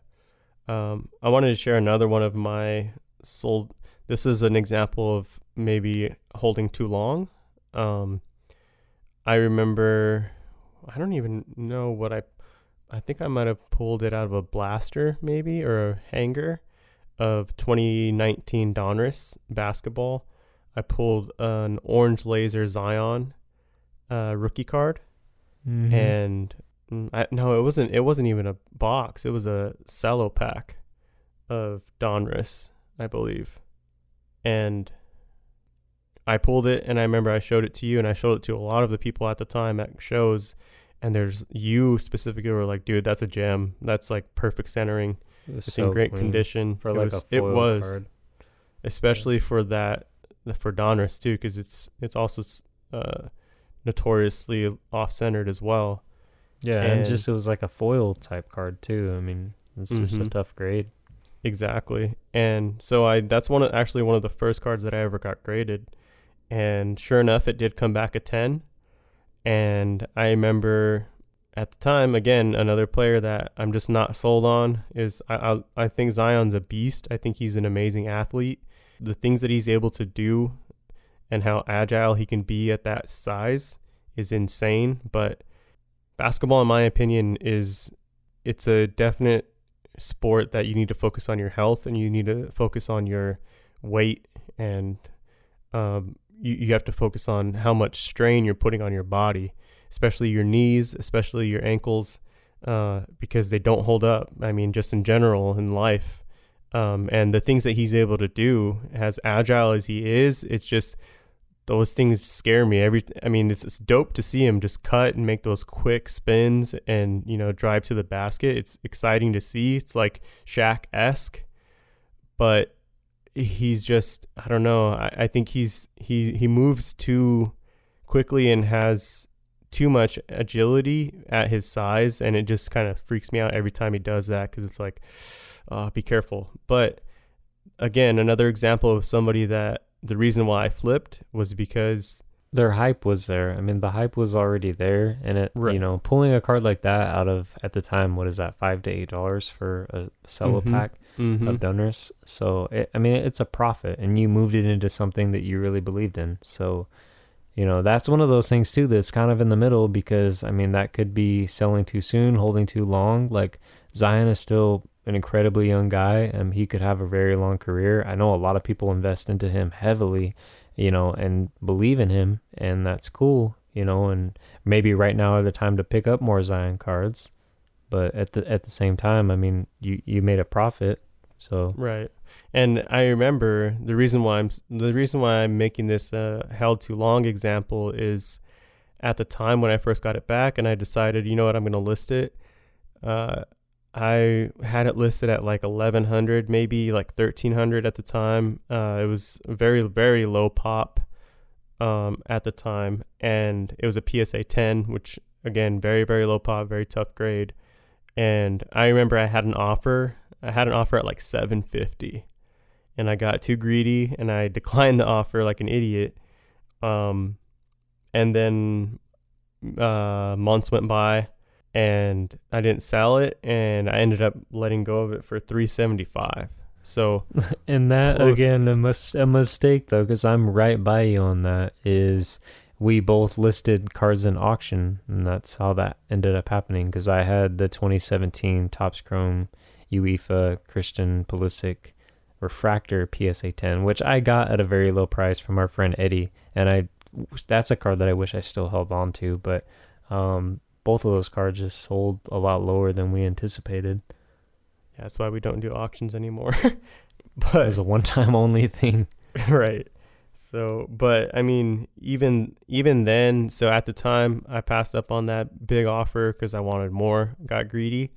I wanted to share another one of my sold. This is an example of maybe holding too long. I remember, I don't even know what I think I might have pulled it out of a blaster maybe, or a hanger of 2019 Donruss basketball. I pulled an orange laser Zion rookie card. Mm-hmm. And no, it wasn't even a box. It was a cello pack of Donruss, I believe. And I pulled it, and I remember I showed it to you, and I showed it to a lot of the people at the time at shows. And there's you specifically were like, dude, that's a gem. That's like perfect centering. It's so in great condition. For like a foil card. Especially for Donruss too, because it's also notoriously off-centered as well. Yeah, and just it was like a foil type card too. I mean, it's just a tough grade. Exactly. And so that's one of the first cards that I ever got graded. And sure enough, it did come back a 10. And I remember at the time, again, another player that I'm just not sold on is I think Zion's a beast. I think he's an amazing athlete. The things that he's able to do and how agile he can be at that size is insane. But basketball, in my opinion, it's a definite sport that you need to focus on your health, and you need to focus on your weight, and you have to focus on how much strain you're putting on your body, especially your knees, especially your ankles, because they don't hold up. I mean, just in general in life. And the things that he's able to do, as agile as he is, it's just, those things scare me. It's dope to see him just cut and make those quick spins and, drive to the basket. It's exciting to see. It's like Shaq-esque, but he's just, I don't know. I think he moves too quickly and has too much agility at his size, and it just kind of freaks me out every time he does that, because it's like, be careful. But again, another example of somebody that the reason why I flipped was because Their hype was there. I mean, the hype was already there, and right. pulling a card like that out of, at the time, what is that, $5 to $8 for a cello Mm-hmm. pack Mm-hmm. of donors? So I mean, it's a profit, and you moved it into something that you really believed in. So that's one of those things too that's kind of in the middle, because I mean, that could be selling too soon, holding too long. Like, Zion is still an incredibly young guy, and he could have a very long career. I know a lot of people invest into him heavily, and believe in him, and that's cool, and maybe right now are the time to pick up more Zion cards. But at the same time, I mean, you made a profit, so Right. And I remember the reason why I'm making this held too long example is, at the time when I first got it back and I decided, you know what, I'm going to list it. Uh, I had it listed at like 1100, maybe like 1300 at the time. It was very, very low pop at the time, and it was a PSA 10, which again, very, very low pop, very tough grade. And I remember I had an offer. I had an offer at like 750, and I got too greedy and I declined the offer like an idiot. Um, and then months went by and I didn't sell it, and I ended up letting go of it for 375. So and that close. again, a mistake though, because I'm right by you on that. Is we both listed cards in auction, and that's how that ended up happening. Because I had the 2017 Topps Chrome UEFA Christian Pulisic Refractor PSA 10, which I got at a very low price from our friend Eddie, and that's a card that I wish I still held on to, but both of those cards just sold a lot lower than we anticipated. Yeah, that's why we don't do auctions anymore. It was But a one-time only thing. right. So, but I mean, even then, so at the time, I passed up on that big offer because I wanted more. Got greedy.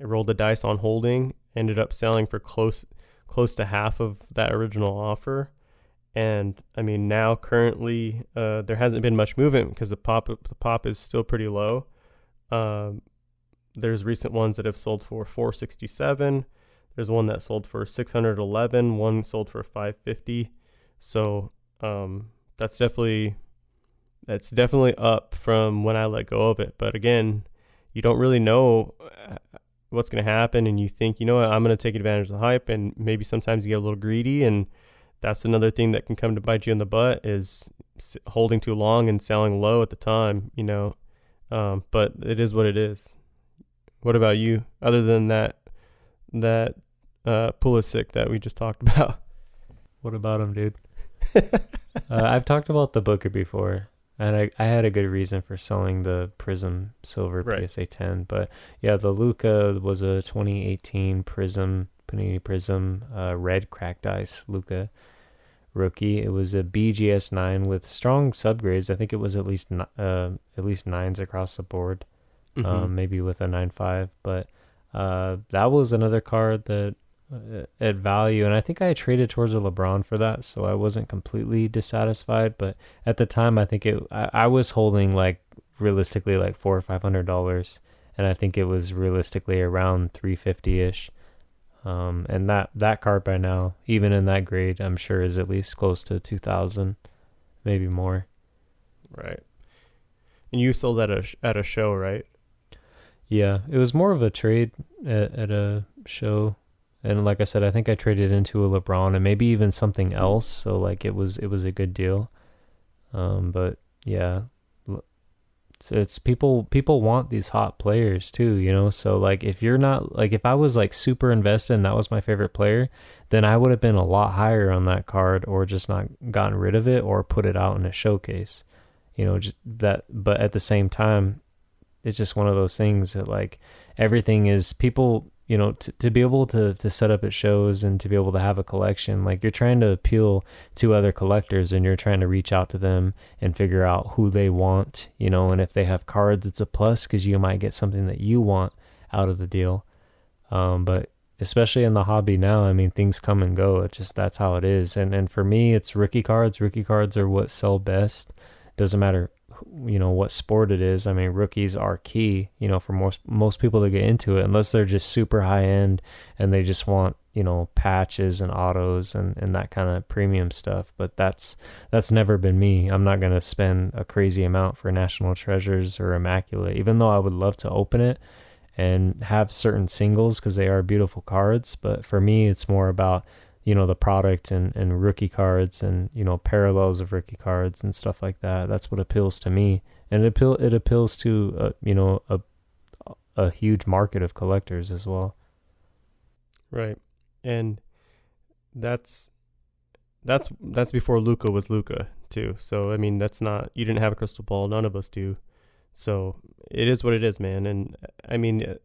I rolled the dice on holding. Ended up selling for close to half of that original offer. And I mean, now currently, there hasn't been much movement because the pop is still pretty low. Um, there's recent ones that have sold for 467. There's one that sold for 611. One sold for 550. So that's definitely up from when I let go of it. But again, you don't really know what's going to happen, and you think, you know what, I'm going to take advantage of the hype, and maybe sometimes you get a little greedy, and that's another thing that can come to bite you in the butt, is holding too long and selling low at the time. But it is what it is. What about you? Other than that Pulisic that we just talked about. What about him, dude? I've talked about the Booker before, and I had a good reason for selling the Prism Silver Right. PSA 10. But yeah, the Luca was a 2018 Prism, Panini Prism, red cracked ice Luca rookie. It was a BGS 9 with strong subgrades. I think it was at least nines across the board, Mm-hmm. maybe with a 9.5. But that was another card that at value, and I think I traded towards a LeBron for that, so I wasn't completely dissatisfied. But at the time, I think I was holding like realistically like $400 or $500, and I think it was realistically around 350 ish. And that card by now, even in that grade, I'm sure is at least close to 2,000, maybe more. Right. And you sold at a show, right? Yeah, it was more of a trade at a show. And like I said, I think I traded into a LeBron and maybe even something else. So like it was a good deal. But yeah, it's people want these hot players too. So like if you're not like, if I was like super invested and that was my favorite player, then I would have been a lot higher on that card, or just not gotten rid of it or put it out in a showcase. Just that. But at the same time, it's just one of those things that like everything is people, to be able to set up at shows and to be able to have a collection, like you're trying to appeal to other collectors, and you're trying to reach out to them and figure out who they want, and if they have cards, it's a plus because you might get something that you want out of the deal. But especially in the hobby now. I mean, things come and go. It's just that's how it is. And for me, it's rookie cards. Rookie cards are what sell best. Doesn't matter, what sport it is. I mean, rookies are key. For most people to get into it, unless they're just super high end and they just want patches and autos and that kind of premium stuff. But that's never been me. I'm not gonna spend a crazy amount for National Treasures or Immaculate, even though I would love to open it and have certain singles because they are beautiful cards. But for me, it's more about, the product and rookie cards and, parallels of rookie cards and stuff like that. That's what appeals to me. And it appeals to, a huge market of collectors as well. Right. And that's that's before Luca was Luca too. So I mean, that's not, you didn't have a crystal ball. None of us do. So it is what it is, man. And I mean,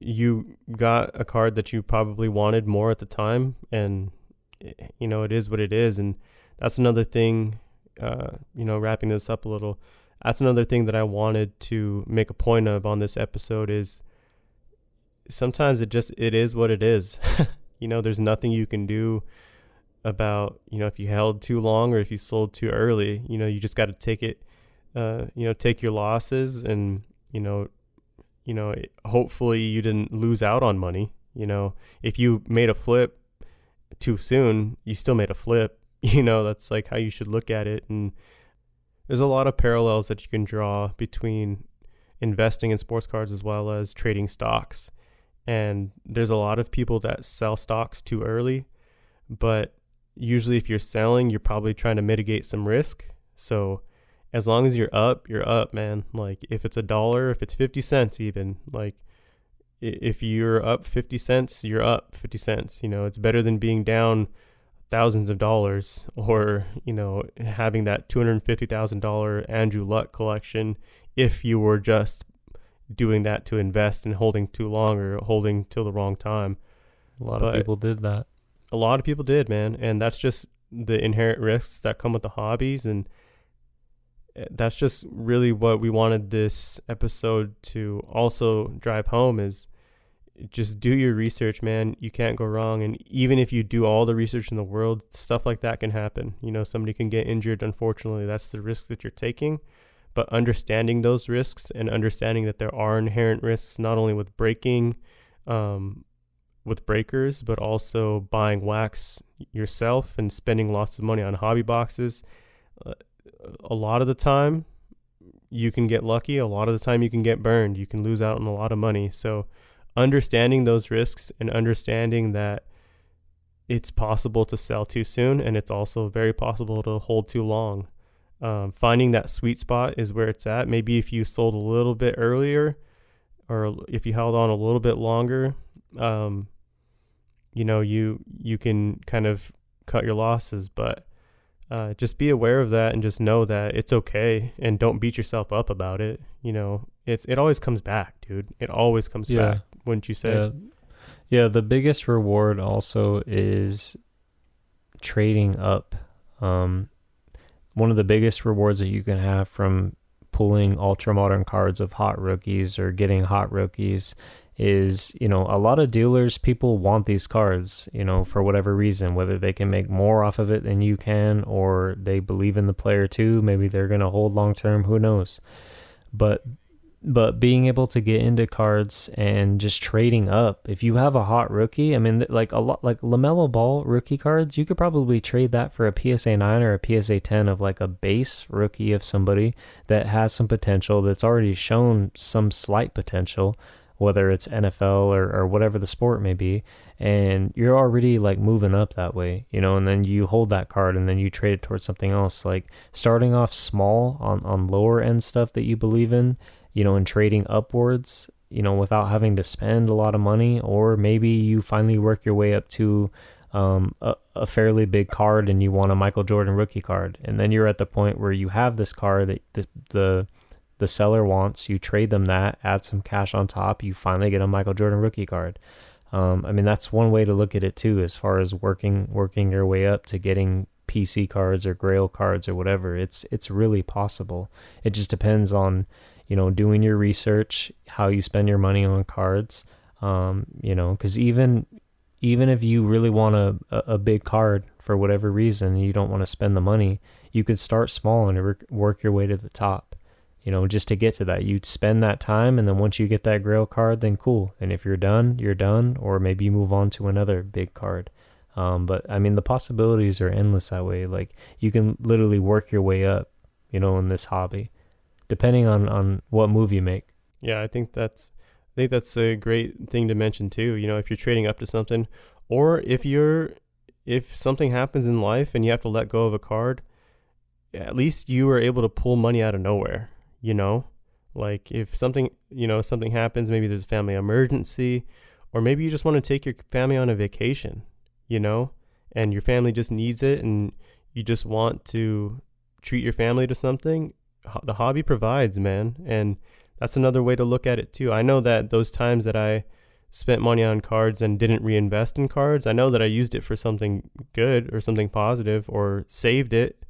you got a card that you probably wanted more at the time, and it is what it is. And that's another thing, wrapping this up a little, that's another thing that I wanted to make a point of on this episode is sometimes it is what it is. There's nothing you can do about, if you held too long or if you sold too early. You just got to take it, take your losses, and hopefully you didn't lose out on money. If you made a flip too soon, you still made a flip. That's like how you should look at it. And there's a lot of parallels that you can draw between investing in sports cards as well as trading stocks. And there's a lot of people that sell stocks too early, but usually if you're selling, you're probably trying to mitigate some risk. So as long as you're up, man. Like if it's $1, if it's 50 cents, even, like if you're up 50 cents, you're up 50 cents. It's better than being down thousands of dollars, or, having that $250,000 Andrew Luck collection if you were just doing that to invest and holding too long or holding till the wrong time. But of people did that. A lot of people did, man. And that's just the inherent risks that come with the hobbies. And that's just really what we wanted this episode to also drive home, is just do your research, man. You can't go wrong. And even if you do all the research in the world, stuff like that can happen. Somebody can get injured. Unfortunately, that's the risk that you're taking. But understanding those risks and understanding that there are inherent risks, not only with breaking, with breakers, but also buying wax yourself and spending lots of money on hobby boxes. A lot of the time you can get lucky. A lot of the time you can get burned. You can lose out on a lot of money. So understanding those risks and understanding that it's possible to sell too soon, and it's also very possible to hold too long. Finding that sweet spot is where it's at. Maybe if you sold a little bit earlier, or if you held on a little bit longer, you can kind of cut your losses. But just be aware of that and just know that it's okay, and don't beat yourself up about it. It always comes back, dude. It always comes back, wouldn't you say? Yeah, the biggest reward also is trading up. One of the biggest rewards that you can have from pulling ultra modern cards of hot rookies or getting hot rookies is, a lot of dealers, people want these cards, for whatever reason, whether they can make more off of it than you can, or they believe in the player too. Maybe they're going to hold long term, who knows? But being able to get into cards and just trading up, if you have a hot rookie, I mean, like a lot, like LaMelo Ball rookie cards, you could probably trade that for a PSA 9 or a PSA 10 of like a base rookie of somebody that has some potential, that's already shown some slight potential, whether it's NFL or whatever the sport may be. And you're already like moving up that way, and then you hold that card and then you trade it towards something else, like starting off small on lower end stuff that you believe in, and trading upwards, without having to spend a lot of money. Or maybe you finally work your way up to a fairly big card and you want a Michael Jordan rookie card. And then you're at the point where you have this card that the seller wants, you trade them that, add some cash on top, you finally get a Michael Jordan rookie card. I mean, that's one way to look at it too, as far as working your way up to getting PC cards or Grail cards or whatever. It's really possible. It just depends on, doing your research, how you spend your money on cards, Because even if you really want a big card for whatever reason, you don't want to spend the money, you could start small and work your way to the top. Just to get to that, you'd spend that time, and then once you get that grail card, then cool. And if you're done, you're done, or maybe you move on to another big card. But I mean, the possibilities are endless that way. Like, you can literally work your way up, in this hobby, depending on what move you make. Yeah, I think that's a great thing to mention too. If you're trading up to something, or if something happens in life and you have to let go of a card, at least you are able to pull money out of nowhere. You know, like if something happens, maybe there's a family emergency, or maybe you just want to take your family on a vacation. You know, and your family just needs it, and you just want to treat your family to something. The hobby provides, man, and that's another way to look at it too. I know that those times that I spent money on cards and didn't reinvest in cards, I know that I used it for something good or something positive, or saved it,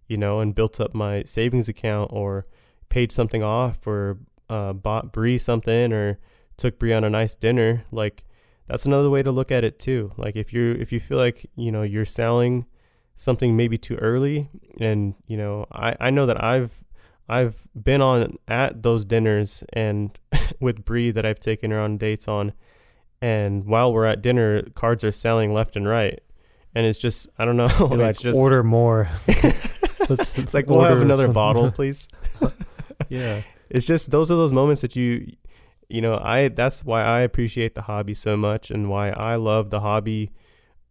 and built up my savings account, or paid something off, or bought Bree something, or took Bree on a nice dinner. Like, that's another way to look at it too. Like, if you feel like you're selling something maybe too early, and I know that I've been on at those dinners and with Bree that I've taken her on dates on, and while we're at dinner, cards are selling left and right, and it's just, I don't know. You're it's like, just order more. it's like, we'll have another bottle, please. Yeah. It's just, those are those moments that that's why I appreciate the hobby so much, and why I love the hobby,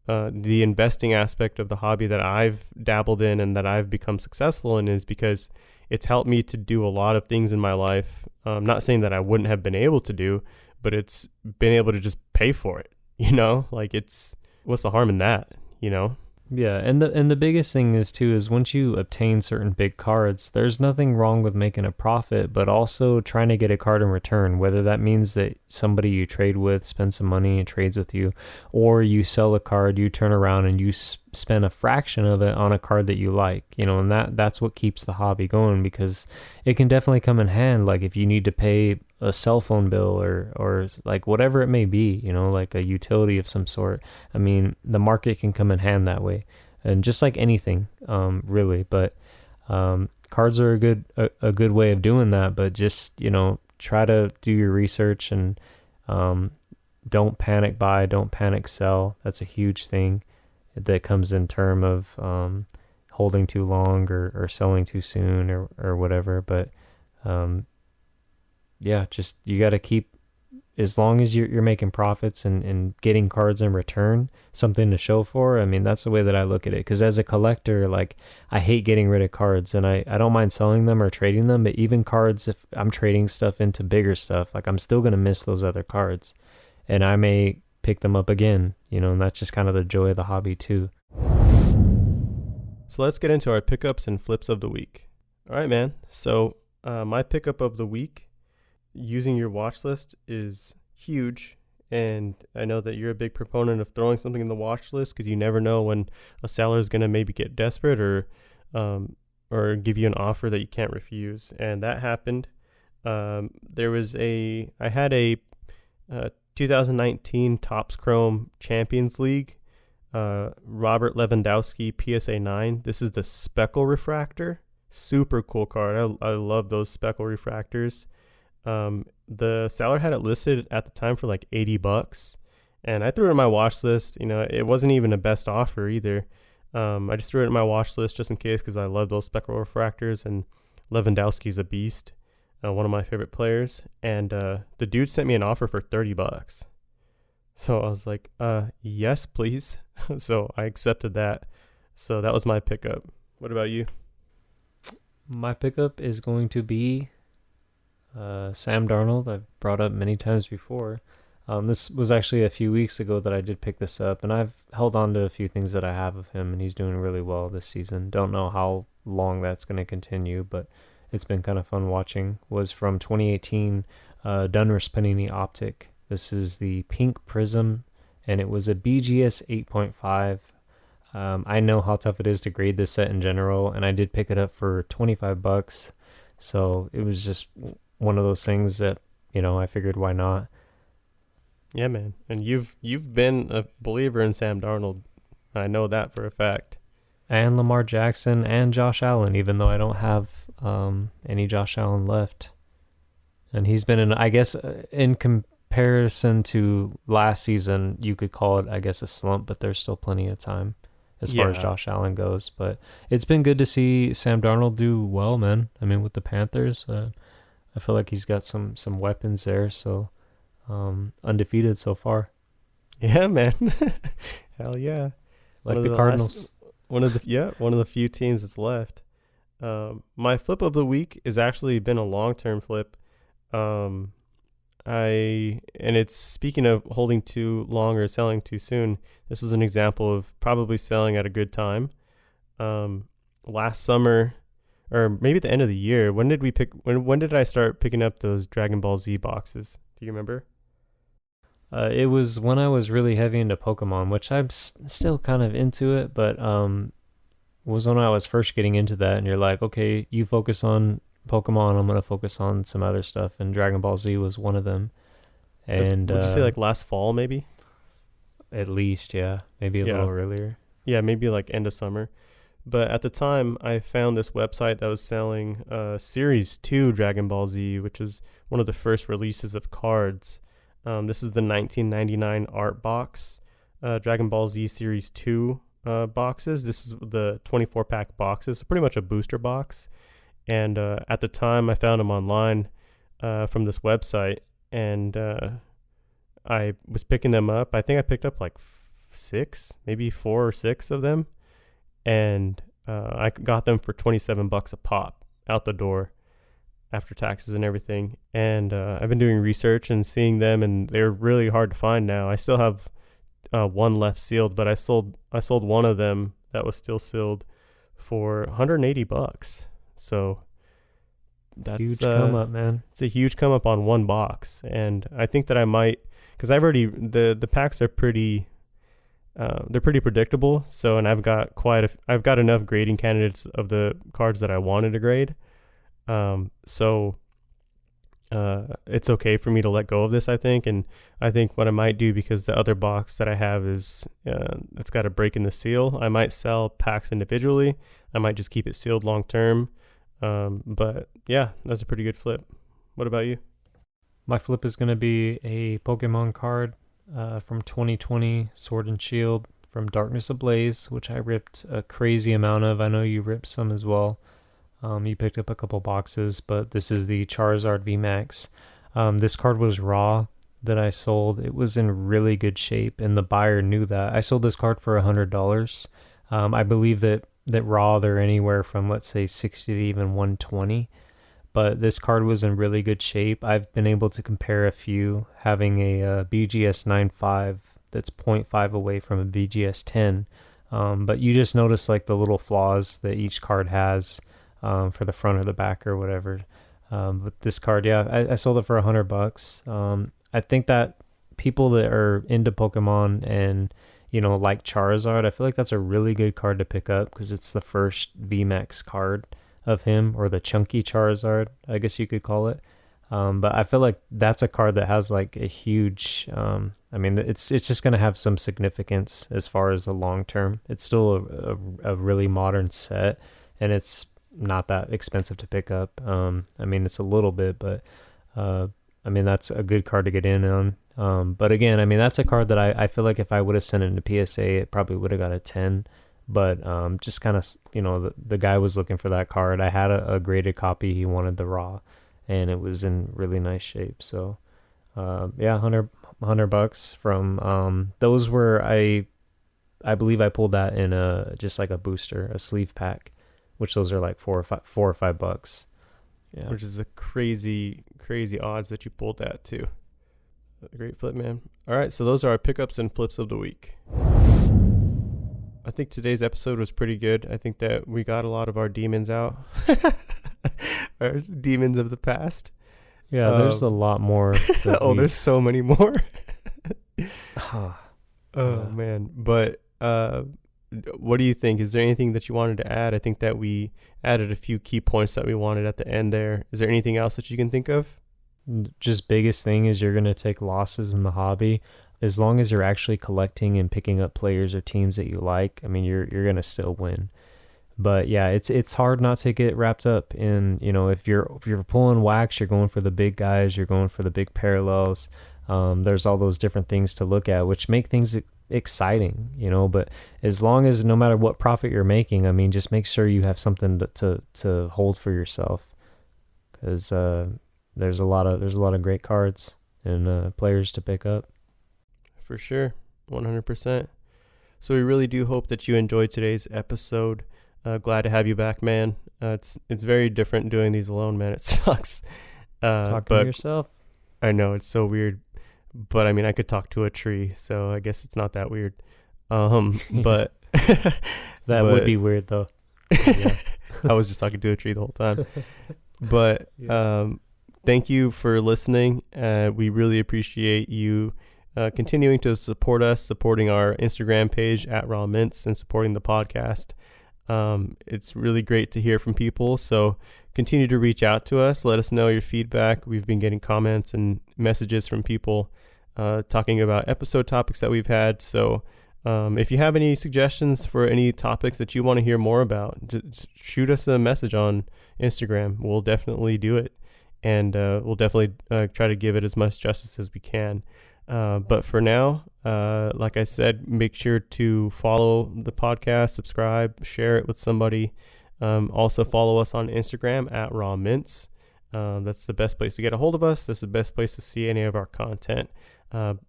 the investing aspect of the hobby that I've dabbled in and that I've become successful in, is because it's helped me to do a lot of things in my life. Not saying that I wouldn't have been able to do, but it's been able to just pay for it. Like, what's the harm in that? Yeah, and the biggest thing is once you obtain certain big cards, there's nothing wrong with making a profit, but also trying to get a card in return, whether that means that somebody you trade with spends some money and trades with you, or you sell a card, you turn around and you spend a fraction of it on a card that you like, and that's what keeps the hobby going, because it can definitely come in hand, like if you need to pay a cell phone bill, or like whatever it may be, like a utility of some sort. I mean, the market can come in hand that way, and just like anything, really. But cards are a good way of doing that. But just try to do your research, and don't panic buy, don't panic sell. That's a huge thing that comes in term of holding too long, or selling too soon, or whatever. But yeah, just you got to keep, as long as you're making profits and getting cards in return, something to show for. I mean, that's the way that I look at it. Because as a collector, like, I hate getting rid of cards, and I don't mind selling them or trading them. But even cards, if I'm trading stuff into bigger stuff, like, I'm still going to miss those other cards, and I may pick them up again, and that's just kind of the joy of the hobby too. So let's get into our pickups and flips of the week. All right, man. So my pickup of the week, using your watch list, is huge. And I know that you're a big proponent of throwing something in the watch list, because you never know when a seller is going to maybe get desperate, or give you an offer that you can't refuse. And that happened. I had a 2019 Topps Chrome Champions League, Robert Lewandowski PSA 9. This is the speckle refractor. Super cool card. I love those speckle refractors. The seller had it listed at the time for like $80, and I threw it in my watch list. It wasn't even a best offer either. I just threw it in my watch list just in case, because I love those speckle refractors, and Lewandowski's a beast, one of my favorite players. And the dude sent me an offer for $30. So I was like, yes, please. So I accepted that. So that was my pickup. What about you? My pickup is going to be Sam Darnold. I've brought up many times before. This was actually a few weeks ago that I did pick this up, and I've held on to a few things that I have of him, and he's doing really well this season. Don't know how long that's going to continue, but it's been kind of fun watching. Was from 2018 Dunner Panini Optic. This is the pink prism, and it was a BGS 8.5. I know how tough it is to grade this set in general, and I did pick it up for $25. So it was just one of those things that, I figured, why not? Yeah, man. And you've been a believer in Sam Darnold. I know that for a fact. And Lamar Jackson and Josh Allen, even though I don't have any Josh Allen left. And he's been in, I guess, in comparison to last season, you could call it, I guess, a slump, but there's still plenty of time as far as Yeah. Josh Allen goes. But it's been good to see Sam Darnold do well, man. I mean, with the Panthers, I feel like he's got some weapons there. So undefeated so far, Yeah, man. Hell yeah. One like of the the last Cardinals. one of the few teams that's left. My flip of the week has actually been a long-term flip. Um, and it's speaking of holding too long or selling too soon. This was an example of probably selling at a good time. Um, Last summer, or maybe at the end of the year, when did we pick? When did I start picking up those Dragon Ball Z boxes? Do you remember? It was when I was really heavy into Pokemon, which I'm still kind of into it, but was when I was first getting into that, and you're like, okay, you focus on Pokemon, I'm gonna focus on some other stuff, and Dragon Ball Z was one of them. And Would you say like last fall, maybe? at least, yeah, maybe a Yeah, little earlier. yeah, maybe like end of summer. But at the time, I found this website that was selling Series 2 Dragon Ball Z, which was one of the first releases of cards. This is the 1999 art box, Dragon Ball Z Series 2 boxes. This is the 24 pack boxes, so pretty much a booster box. And at the time, I found them online from this website, and I was picking them up. I think I picked up like six, maybe 4 or 6 of them, and I got them for $27 a pop out the door after taxes and everything. And I've been doing research and seeing them, and they're really hard to find now. I still have one left sealed, but I sold one of them that was still sealed for $180. So that's Huge come up, man. it's a huge come up on one box, and I think that I might, because I've already the packs are pretty. They're pretty predictable. So, and I've got enough grading candidates of the cards that I wanted to grade. So it's okay for me to let go of this, I think. And I think what I might do, because the other box that I have is it's got a break in the seal, I might sell packs individually. I might just keep it sealed long term. But yeah, that's a pretty good flip. What about you? My flip is gonna be a Pokemon card from 2020, Sword and Shield from Darkness Ablaze, which I ripped a crazy amount of. I know you ripped some as well. You picked up a couple boxes, but this is the Charizard VMAX. This card was raw that I sold. It was in really good shape, and the buyer knew that. I sold this card for $100. I believe that raw they're anywhere from, let's say, 60 to even 120. But this card was in really good shape. I've been able to compare a few, having a BGS 9.5 that's zero point 0.5 away from a BGS 10. But you just notice like the little flaws that each card has for the front or the back or whatever. But this card, yeah, I sold it for $100. I think that people that are into Pokemon and like Charizard, I feel like that's a really good card to pick up because it's the first VMAX card of him, or the chunky Charizard, I guess you could call it. But I feel like that's a card that has like a huge. I mean, it's just gonna have some significance as far as the long term. It's still a really modern set, and it's not that expensive to pick up. I mean, it's a little bit, but I mean that's a good card to get in on. But again, I mean that's a card that I feel like if I would have sent it to PSA, it probably would have got a 10. But just kind of, the guy was looking for that card. I had a graded copy. He wanted the raw, and it was in really nice shape. So, yeah, 100 bucks from those were I believe I pulled that in a just like a booster, a sleeve pack, which those are like $4 or $5. Yeah. Which is a crazy, crazy odds that you pulled that too. A great flip, man. All right, so those are our pickups and flips of the week. I think today's episode was pretty good. I think that we got a lot of our demons out, our demons of the past. Yeah, there's a lot more. There's so many more. Oh, Oh man, but what do you think? Is there anything that you wanted to add? I think that we added a few key points that we wanted at the end there. Is there anything else that you can think of? Just biggest thing is you're gonna take losses in the hobby. As long as you're actually collecting and picking up players or teams that you like, I mean, you're gonna still win. But yeah, it's hard not to get wrapped up in, if you're pulling wax, you're going for the big guys, you're going for the big parallels. There's all those different things to look at, which make things exciting, But as long as no matter what profit you're making, I mean, just make sure you have something to hold for yourself, because there's a lot of great cards and players to pick up. For sure, 100%. So we really do hope that you enjoyed today's episode. Glad to have you back, man. It's very different doing these alone, man. It sucks. Talking but to yourself. I know it's so weird, but I mean, I could talk to a tree, so I guess it's not that weird. But That would be weird though. Yeah. I was just talking to a tree the whole time. But thank you for listening. We really appreciate you continuing to support us, supporting our Instagram page at Raw Mints, and supporting the podcast. It's really great to hear from people. So continue to reach out to us. Let us know your feedback. We've been getting comments and messages from people talking about episode topics that we've had. So if you have any suggestions for any topics that you want to hear more about, just shoot us a message on Instagram. We'll definitely do it. And we'll definitely try to give it as much justice as we can. But for now, like I said, make sure to follow the podcast, subscribe, share it with somebody. Also follow us on Instagram at Raw Mints. That's the best place to get a hold of us. That's the best place to see any of our content.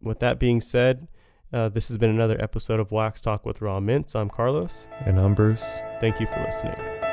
With that being said, this has been another episode of Wax Talk with Raw Mints. I'm Carlos. And I'm Bruce. Thank you for listening.